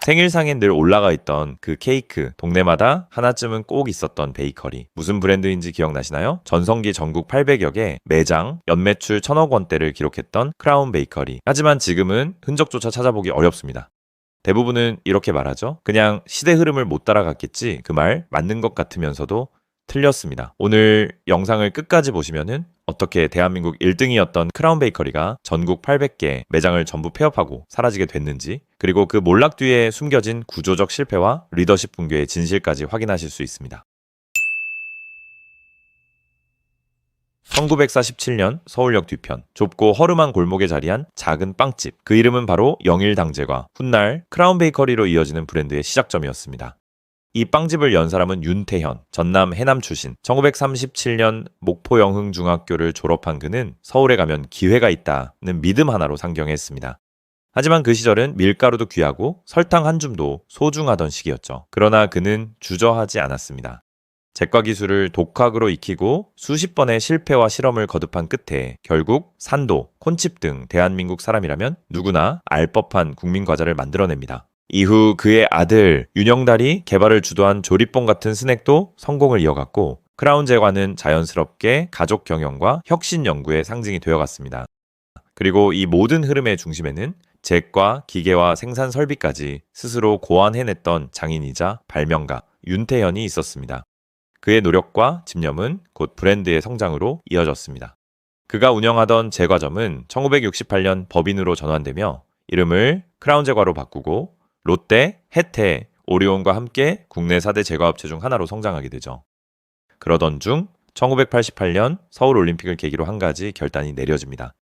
생일상에 늘 올라가 있던 그 케이크, 동네마다 하나쯤은 꼭 있었던 베이커리. 무슨 브랜드인지 기억나시나요? 전성기 전국 800여 개, 매장, 연매출 1000억 원대를 기록했던 크라운 베이커리. 하지만 지금은 흔적조차 찾아보기 어렵습니다. 대부분은 이렇게 말하죠. 그냥 시대 흐름을 못 따라갔겠지. 그 말 맞는 것 같으면서도 틀렸습니다. 오늘 영상을 끝까지 보시면은 어떻게 대한민국 1등이었던 크라운 베이커리가 전국 800개 매장을 전부 폐업하고 사라지게 됐는지, 그리고 그 몰락 뒤에 숨겨진 구조적 실패와 리더십 붕괴의 진실까지 확인하실 수 있습니다. 1947년 서울역 뒤편, 좁고 허름한 골목에 자리한 작은 빵집. 그 이름은 바로 영일당제과, 훗날 크라운 베이커리로 이어지는 브랜드의 시작점이었습니다. 이 빵집을 연 사람은 윤태현, 전남 해남 출신. 1937년 목포 영흥중학교를 졸업한 그는 서울에 가면 기회가 있다는 믿음 하나로 상경했습니다. 하지만 그 시절은 밀가루도 귀하고 설탕 한 줌도 소중하던 시기였죠. 그러나 그는 주저하지 않았습니다. 제과 기술을 독학으로 익히고 수십 번의 실패와 실험을 거듭한 끝에 결국 산도, 콘칩 등 대한민국 사람이라면 누구나 알 법한 국민 과자를 만들어냅니다. 이후 그의 아들 윤영달이 개발을 주도한 조립봉 같은 스낵도 성공을 이어갔고, 크라운 제과는 자연스럽게 가족 경영과 혁신 연구의 상징이 되어갔습니다. 그리고 이 모든 흐름의 중심에는 제과, 기계와 생산 설비까지 스스로 고안해냈던 장인이자 발명가 윤태현이 있었습니다. 그의 노력과 집념은 곧 브랜드의 성장으로 이어졌습니다. 그가 운영하던 제과점은 1968년 법인으로 전환되며 이름을 크라운 제과로 바꾸고 롯데, 혜태, 오리온과 함께 국내 4대 제과업체 중 하나로 성장하게 되죠. 그러던 중 1988년 서울올림픽을 계기로 한 가지 결단이 내려집니다.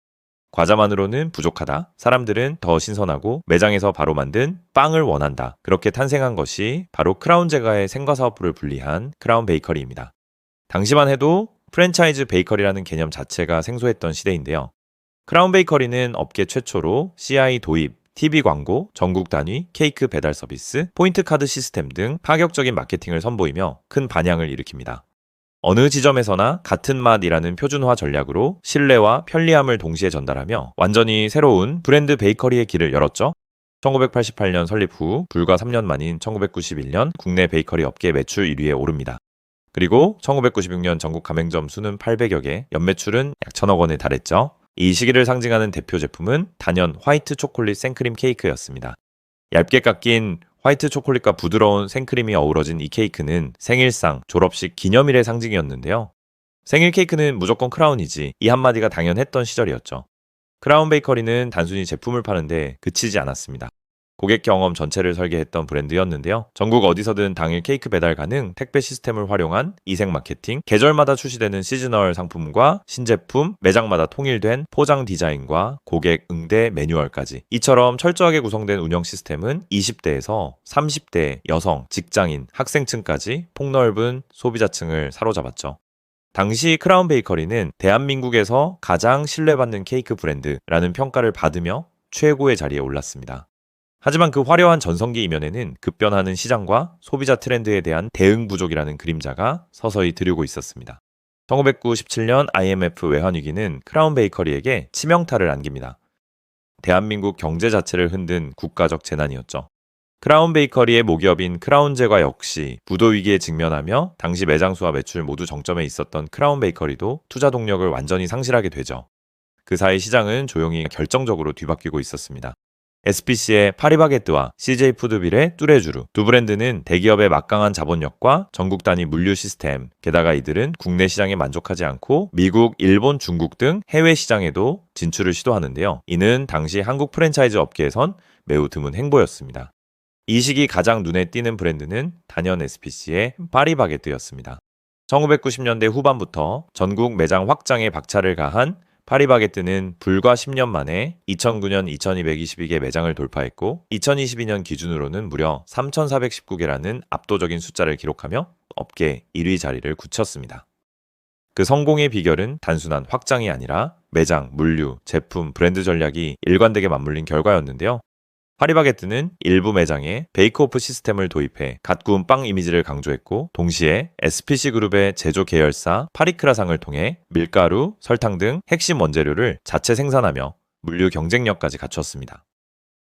과자만으로는 부족하다. 사람들은 더 신선하고 매장에서 바로 만든 빵을 원한다. 그렇게 탄생한 것이 바로 크라운 제과의 생과사업부를 분리한 크라운 베이커리입니다. 당시만 해도 프랜차이즈 베이커리라는 개념 자체가 생소했던 시대인데요. 크라운 베이커리는 업계 최초로 CI 도입, TV 광고, 전국 단위, 케이크 배달 서비스, 포인트 카드 시스템 등 파격적인 마케팅을 선보이며 큰 반향을 일으킵니다. 어느 지점에서나 같은 맛이라는 표준화 전략으로 신뢰와 편리함을 동시에 전달하며 완전히 새로운 브랜드 베이커리의 길을 열었죠. 1988년 설립 후 불과 3년 만인 1991년 국내 베이커리 업계 매출 1위에 오릅니다. 그리고 1996년 전국 가맹점 수는 800여 개, 연매출은 약 1000억 원에 달했죠. 이 시기를 상징하는 대표 제품은 단연 화이트 초콜릿 생크림 케이크였습니다. 얇게 깎인 화이트 초콜릿과 부드러운 생크림이 어우러진 이 케이크는 생일상, 졸업식, 기념일의 상징이었는데요. 생일 케이크는 무조건 크라운이지, 이 한마디가 당연했던 시절이었죠. 크라운 베이커리는 단순히 제품을 파는데 그치지 않았습니다. 고객 경험 전체를 설계했던 브랜드였는데요. 전국 어디서든 당일 케이크 배달 가능, 택배 시스템을 활용한 이색 마케팅, 계절마다 출시되는 시즈널 상품과 신제품, 매장마다 통일된 포장 디자인과 고객 응대 매뉴얼까지. 이처럼 철저하게 구성된 운영 시스템은 20대에서 30대 여성, 직장인, 학생층까지 폭넓은 소비자층을 사로잡았죠. 당시 크라운 베이커리는 대한민국에서 가장 신뢰받는 케이크 브랜드라는 평가를 받으며 최고의 자리에 올랐습니다. 하지만 그 화려한 전성기 이면에는 급변하는 시장과 소비자 트렌드에 대한 대응 부족이라는 그림자가 서서히 드리고 있었습니다. 1997년 IMF 외환위기는 크라운 베이커리에게 치명타를 안깁니다. 대한민국 경제 자체를 흔든 국가적 재난이었죠. 크라운 베이커리의 모기업인 크라운 제과 역시 부도 위기에 직면하며 당시 매장 수와 매출 모두 정점에 있었던 크라운 베이커리도 투자 동력을 완전히 상실하게 되죠. 그 사이 시장은 조용히 결정적으로 뒤바뀌고 있었습니다. SPC의 파리바게뜨와 CJ푸드빌의 뚜레쥬르, 두 브랜드는 대기업의 막강한 자본력과 전국 단위 물류 시스템, 게다가 이들은 국내 시장에 만족하지 않고 미국, 일본, 중국 등 해외 시장에도 진출을 시도하는데요. 이는 당시 한국 프랜차이즈 업계에선 매우 드문 행보였습니다. 이 시기 가장 눈에 띄는 브랜드는 단연 SPC의 파리바게뜨였습니다. 1990년대 후반부터 전국 매장 확장에 박차를 가한 파리바게뜨는 불과 10년 만에 2009년 2222개 매장을 돌파했고 2022년 기준으로는 무려 3419개라는 압도적인 숫자를 기록하며 업계 1위 자리를 굳혔습니다. 그 성공의 비결은 단순한 확장이 아니라 매장, 물류, 제품, 브랜드 전략이 일관되게 맞물린 결과였는데요. 파리바게뜨는 일부 매장에 베이크오프 시스템을 도입해 갓 구운 빵 이미지를 강조했고 동시에 SPC 그룹의 제조 계열사 파리크라상을 통해 밀가루, 설탕 등 핵심 원재료를 자체 생산하며 물류 경쟁력까지 갖췄습니다.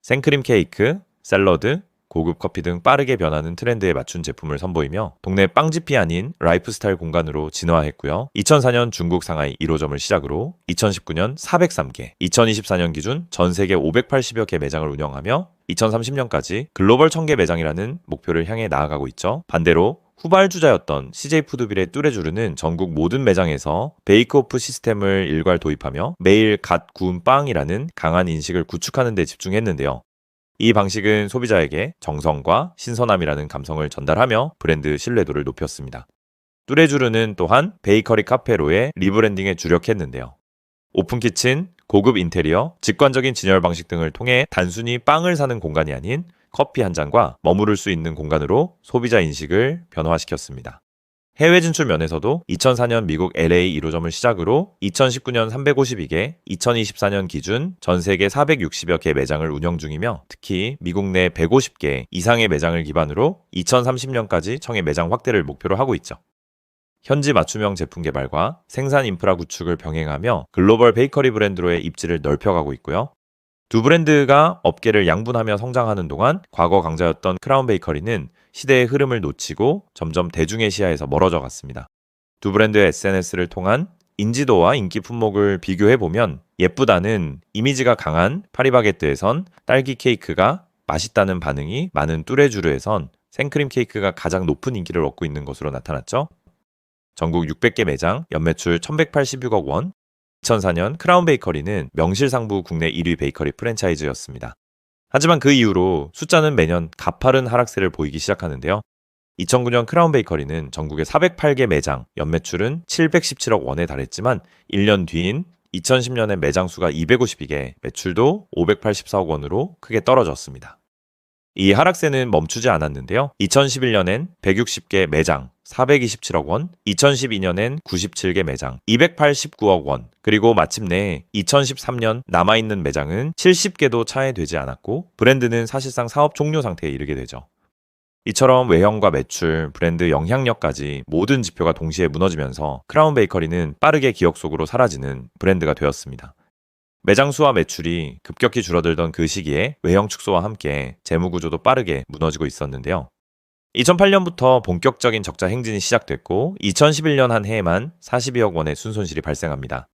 생크림 케이크, 샐러드, 고급 커피 등 빠르게 변하는 트렌드에 맞춘 제품을 선보이며 동네 빵집이 아닌 라이프스타일 공간으로 진화했고요. 2004년 중국 상하이 1호점을 시작으로 2019년 403개, 2024년 기준 전 세계 580여 개 매장을 운영하며 2030년까지 글로벌 1000개 매장이라는 목표를 향해 나아가고 있죠. 반대로 후발주자였던 CJ푸드빌의 뚜레쥬르는 전국 모든 매장에서 베이크오프 시스템을 일괄 도입하며 매일 갓 구운 빵이라는 강한 인식을 구축하는 데 집중했는데요. 이 방식은 소비자에게 정성과 신선함이라는 감성을 전달하며 브랜드 신뢰도를 높였습니다. 뚜레쥬르는 또한 베이커리 카페로의 리브랜딩에 주력했는데요. 오픈키친, 고급 인테리어, 직관적인 진열 방식 등을 통해 단순히 빵을 사는 공간이 아닌 커피 한 잔과 머무를 수 있는 공간으로 소비자 인식을 변화시켰습니다. 해외 진출 면에서도 2004년 미국 LA 1호점을 시작으로 2019년 352개, 2024년 기준 전 세계 460여 개 매장을 운영 중이며 특히 미국 내 150개 이상의 매장을 기반으로 2030년까지 청의 매장 확대를 목표로 하고 있죠. 현지 맞춤형 제품 개발과 생산 인프라 구축을 병행하며 글로벌 베이커리 브랜드로의 입지를 넓혀가고 있고요. 두 브랜드가 업계를 양분하며 성장하는 동안 과거 강자였던 크라운 베이커리는 시대의 흐름을 놓치고 점점 대중의 시야에서 멀어져 갔습니다. 두 브랜드의 SNS를 통한 인지도와 인기 품목을 비교해보면 예쁘다는 이미지가 강한 파리바게뜨에선 딸기 케이크가 맛있다는 반응이 많은 뚜레쥬르에선 생크림 케이크가 가장 높은 인기를 얻고 있는 것으로 나타났죠. 전국 600개 매장, 연매출 1186억 원, 2004년 크라운 베이커리는 명실상부 국내 1위 베이커리 프랜차이즈였습니다. 하지만 그 이후로 숫자는 매년 가파른 하락세를 보이기 시작하는데요. 2009년 크라운 베이커리는 전국에 408개 매장, 연매출은 717억 원에 달했지만 1년 뒤인 2010년에 매장 수가 252개, 매출도 584억 원으로 크게 떨어졌습니다. 이 하락세는 멈추지 않았는데요. 2011년엔 160개 매장, 427억 원, 2012년엔 97개 매장, 289억 원, 그리고 마침내 2013년 남아있는 매장은 70개도 차에 되지 않았고 브랜드는 사실상 사업 종료 상태에 이르게 되죠. 이처럼 외형과 매출, 브랜드 영향력까지 모든 지표가 동시에 무너지면서 크라운 베이커리는 빠르게 기억 속으로 사라지는 브랜드가 되었습니다. 매장 수와 매출이 급격히 줄어들던 그 시기에 외형 축소와 함께 재무 구조도 빠르게 무너지고 있었는데요. 2008년부터 본격적인 적자 행진이 시작됐고 2011년 한 해에만 42억 원의 순손실이 발생합니다.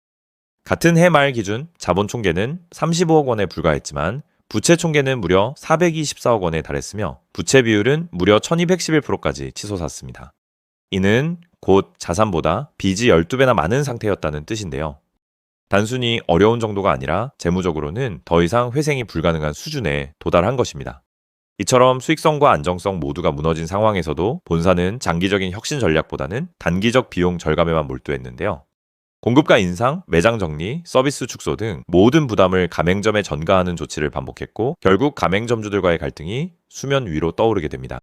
같은 해 말 기준 자본 총계는 35억 원에 불과했지만 부채 총계는 무려 424억 원에 달했으며 부채 비율은 무려 1211%까지 치솟았습니다. 이는 곧 자산보다 빚이 12배나 많은 상태였다는 뜻인데요. 단순히 어려운 정도가 아니라 재무적으로는 더 이상 회생이 불가능한 수준에 도달한 것입니다. 이처럼 수익성과 안정성 모두가 무너진 상황에서도 본사는 장기적인 혁신 전략보다는 단기적 비용 절감에만 몰두했는데요. 공급가 인상, 매장 정리, 서비스 축소 등 모든 부담을 가맹점에 전가하는 조치를 반복했고 결국 가맹점주들과의 갈등이 수면 위로 떠오르게 됩니다.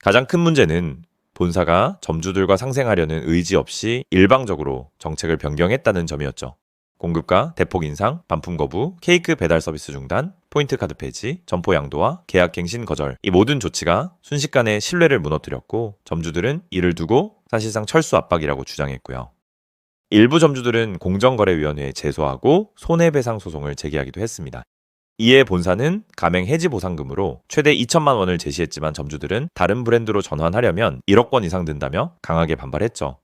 가장 큰 문제는 본사가 점주들과 상생하려는 의지 없이 일방적으로 정책을 변경했다는 점이었죠. 공급가, 대폭 인상, 반품 거부, 케이크 배달 서비스 중단, 포인트 카드 폐지, 점포 양도화, 계약 갱신 거절 이 모든 조치가 순식간에 신뢰를 무너뜨렸고 점주들은 이를 두고 사실상 철수 압박이라고 주장했고요. 일부 점주들은 공정거래위원회에 제소하고 손해배상 소송을 제기하기도 했습니다. 이에 본사는 가맹 해지 보상금으로 최대 2천만 원을 제시했지만 점주들은 다른 브랜드로 전환하려면 1억 원 이상 든다며 강하게 반발했죠.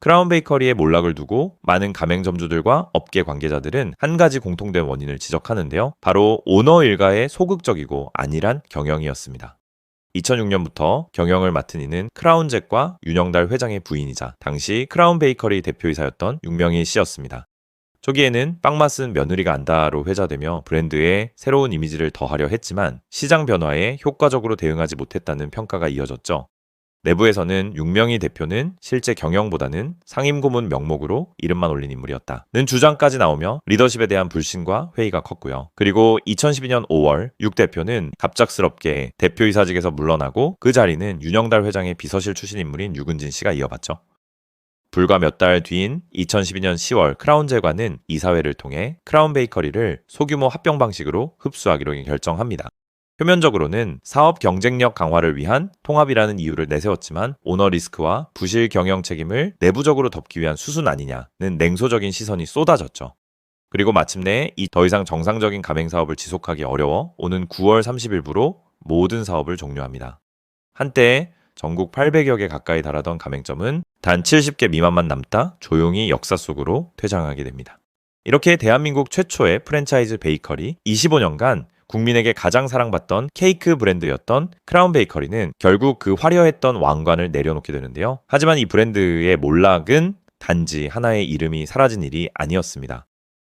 크라운 베이커리의 몰락을 두고 많은 가맹점주들과 업계 관계자들은 한 가지 공통된 원인을 지적하는데요. 바로 오너 일가의 소극적이고 안일한 경영이었습니다. 2006년부터 경영을 맡은 이는 크라운잭과 윤영달 회장의 부인이자 당시 크라운 베이커리 대표이사였던 윤명희 씨였습니다. 초기에는 빵맛은 며느리가 안다로 회자되며 브랜드에 새로운 이미지를 더하려 했지만 시장 변화에 효과적으로 대응하지 못했다는 평가가 이어졌죠. 내부에서는 윤명희 대표는 실제 경영보다는 상임고문 명목으로 이름만 올린 인물이었다는 주장까지 나오며 리더십에 대한 불신과 회의가 컸고요. 그리고 2012년 5월 육 대표는 갑작스럽게 대표이사직에서 물러나고 그 자리는 윤영달 회장의 비서실 출신 인물인 유근진 씨가 이어받죠. 불과 몇 달 뒤인 2012년 10월 크라운제과는 이사회를 통해 크라운 베이커리를 소규모 합병 방식으로 흡수하기로 결정합니다. 표면적으로는 사업 경쟁력 강화를 위한 통합이라는 이유를 내세웠지만 오너 리스크와 부실 경영 책임을 내부적으로 덮기 위한 수순 아니냐는 냉소적인 시선이 쏟아졌죠. 그리고 마침내 더 이상 정상적인 가맹 사업을 지속하기 어려워 오는 9월 30일부로 모든 사업을 종료합니다. 한때 전국 800여 개 가까이 달하던 가맹점은 단 70개 미만만 남다 조용히 역사 속으로 퇴장하게 됩니다. 이렇게 대한민국 최초의 프랜차이즈 베이커리 25년간 국민에게 가장 사랑받던 케이크 브랜드였던 크라운 베이커리는 결국 그 화려했던 왕관을 내려놓게 되는데요. 하지만 이 브랜드의 몰락은 단지 하나의 이름이 사라진 일이 아니었습니다.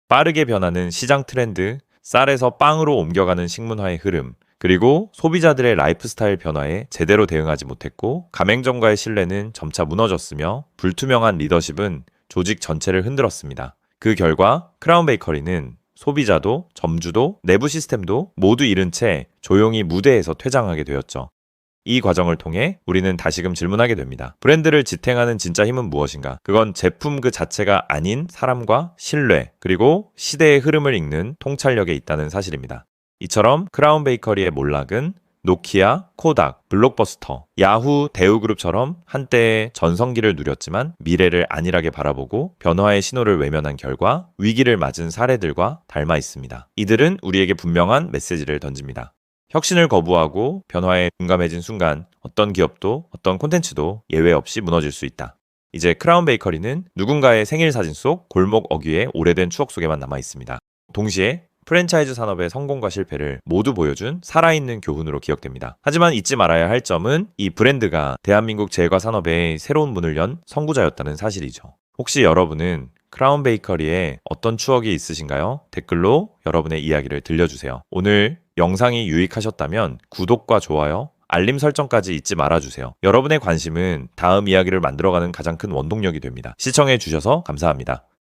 빠르게 변하는 시장 트렌드, 쌀에서 빵으로 옮겨가는 식문화의 흐름, 그리고 소비자들의 라이프 스타일 변화에 제대로 대응하지 못했고 가맹점과의 신뢰는 점차 무너졌으며 불투명한 리더십은 조직 전체를 흔들었습니다. 그 결과 크라운 베이커리는 소비자도 점주도 내부 시스템도 모두 잃은 채 조용히 무대에서 퇴장하게 되었죠. 이 과정을 통해 우리는 다시금 질문하게 됩니다. 브랜드를 지탱하는 진짜 힘은 무엇인가? 그건 제품 그 자체가 아닌 사람과 신뢰, 그리고 시대의 흐름을 읽는 통찰력에 있다는 사실입니다. 이처럼 크라운 베이커리의 몰락은 노키아, 코닥, 블록버스터, 야후, 대우그룹처럼 한때의 전성기를 누렸지만 미래를 안일하게 바라보고 변화의 신호를 외면한 결과 위기를 맞은 사례들과 닮아 있습니다. 이들은 우리에게 분명한 메시지를 던집니다. 혁신을 거부하고 변화에 둔감해진 순간 어떤 기업도 어떤 콘텐츠도 예외 없이 무너질 수 있다. 이제 크라운 베이커리는 누군가의 생일 사진 속 골목 어귀의 오래된 추억 속에만 남아 있습니다. 동시에 프랜차이즈 산업의 성공과 실패를 모두 보여준 살아있는 교훈으로 기억됩니다. 하지만 잊지 말아야 할 점은 이 브랜드가 대한민국 제과 산업의 새로운 문을 연 선구자였다는 사실이죠. 혹시 여러분은 크라운 베이커리에 어떤 추억이 있으신가요? 댓글로 여러분의 이야기를 들려주세요. 오늘 영상이 유익하셨다면 구독과 좋아요, 알림 설정까지 잊지 말아주세요. 여러분의 관심은 다음 이야기를 만들어가는 가장 큰 원동력이 됩니다. 시청해주셔서 감사합니다.